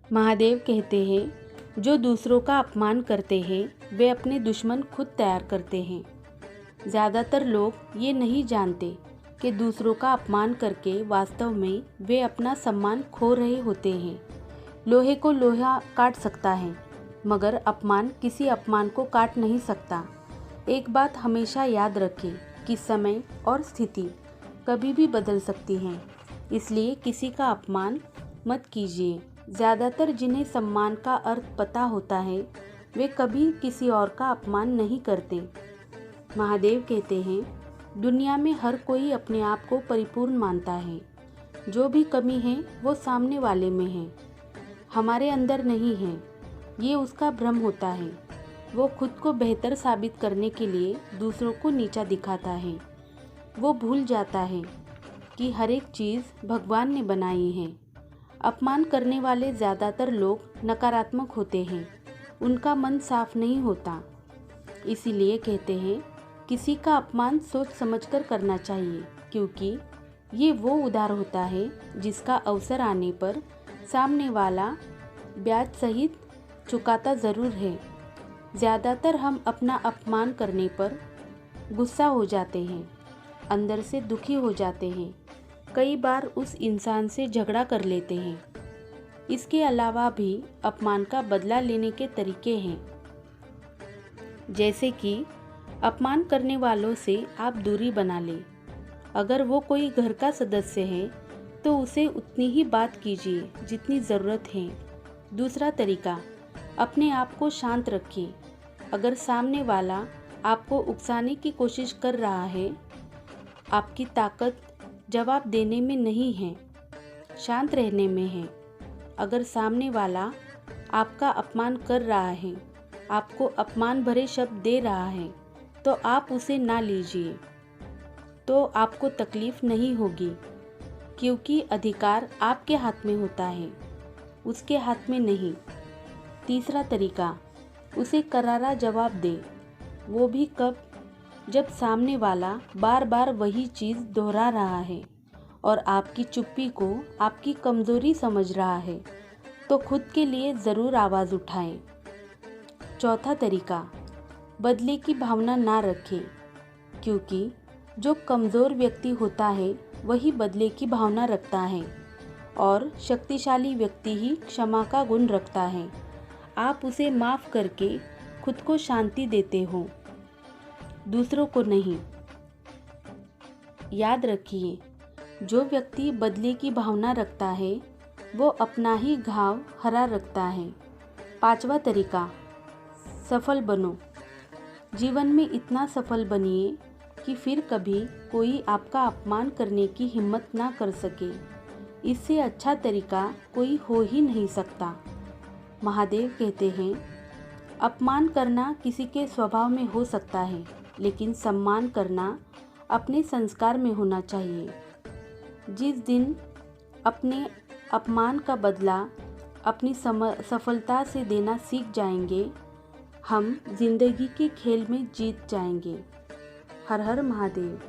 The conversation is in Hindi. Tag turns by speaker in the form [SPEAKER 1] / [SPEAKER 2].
[SPEAKER 1] महादेव कहते हैं, जो दूसरों का अपमान करते हैं वे अपने दुश्मन खुद तैयार करते हैं। ज़्यादातर लोग ये नहीं जानते कि दूसरों का अपमान करके वास्तव में वे अपना सम्मान खो रहे होते हैं। लोहे को लोहा काट सकता है, मगर अपमान किसी अपमान को काट नहीं सकता। एक बात हमेशा याद रखें कि समय और स्थिति कभी भी बदल सकती हैं, इसलिए किसी का अपमान मत कीजिए। ज़्यादातर जिन्हें सम्मान का अर्थ पता होता है वे कभी किसी और का अपमान नहीं करते। महादेव कहते हैं, दुनिया में हर कोई अपने आप को परिपूर्ण मानता है। जो भी कमी है वो सामने वाले में है, हमारे अंदर नहीं है। ये उसका भ्रम होता है। वो खुद को बेहतर साबित करने के लिए दूसरों को नीचा दिखाता है। वो भूल जाता है कि हर एक चीज़ भगवान ने बनाई है। अपमान करने वाले ज़्यादातर लोग नकारात्मक होते हैं, उनका मन साफ नहीं होता। इसीलिए कहते हैं, किसी का अपमान सोच समझकर करना चाहिए, क्योंकि ये वो उधार होता है जिसका अवसर आने पर सामने वाला ब्याज सहित चुकाता ज़रूर है। ज़्यादातर हम अपना अपमान करने पर गुस्सा हो जाते हैं, अंदर से दुखी हो जाते हैं, कई बार उस इंसान से झगड़ा कर लेते हैं। इसके अलावा भी अपमान का बदला लेने के तरीके हैं, जैसे कि अपमान करने वालों से आप दूरी बना लें। अगर वो कोई घर का सदस्य है तो उसे उतनी ही बात कीजिए जितनी ज़रूरत है। दूसरा तरीका, अपने आप को शांत रखिए। अगर सामने वाला आपको उकसाने की कोशिश कर रहा है, आपकी ताकत जवाब देने में नहीं है, शांत रहने में है। अगर सामने वाला आपका अपमान कर रहा है, आपको अपमान भरे शब्द दे रहा है, तो आप उसे ना लीजिए, तो आपको तकलीफ नहीं होगी, क्योंकि अधिकार आपके हाथ में होता है, उसके हाथ में नहीं। तीसरा तरीका, उसे करारा जवाब दे। वो भी कब? जब सामने वाला बार बार वही चीज़ दोहरा रहा है और आपकी चुप्पी को आपकी कमज़ोरी समझ रहा है, तो खुद के लिए ज़रूर आवाज़ उठाएं। चौथा तरीका, बदले की भावना ना रखें, क्योंकि जो कमज़ोर व्यक्ति होता है वही बदले की भावना रखता है और शक्तिशाली व्यक्ति ही क्षमा का गुण रखता है। आप उसे माफ़ करके खुद को शांति देते हो, दूसरों को नहीं। याद रखिए, जो व्यक्ति बदले की भावना रखता है वो अपना ही घाव हरा रखता है। पांचवा तरीका, सफल बनो। जीवन में इतना सफल बनिए कि फिर कभी कोई आपका अपमान करने की हिम्मत ना कर सके। इससे अच्छा तरीका कोई हो ही नहीं सकता। महादेव कहते हैं, अपमान करना किसी के स्वभाव में हो सकता है, लेकिन सम्मान करना अपने संस्कार में होना चाहिए। जिस दिन अपने अपमान का बदला अपनी सफलता से देना सीख जाएंगे, हम जिंदगी के खेल में जीत जाएंगे। हर हर महादेव।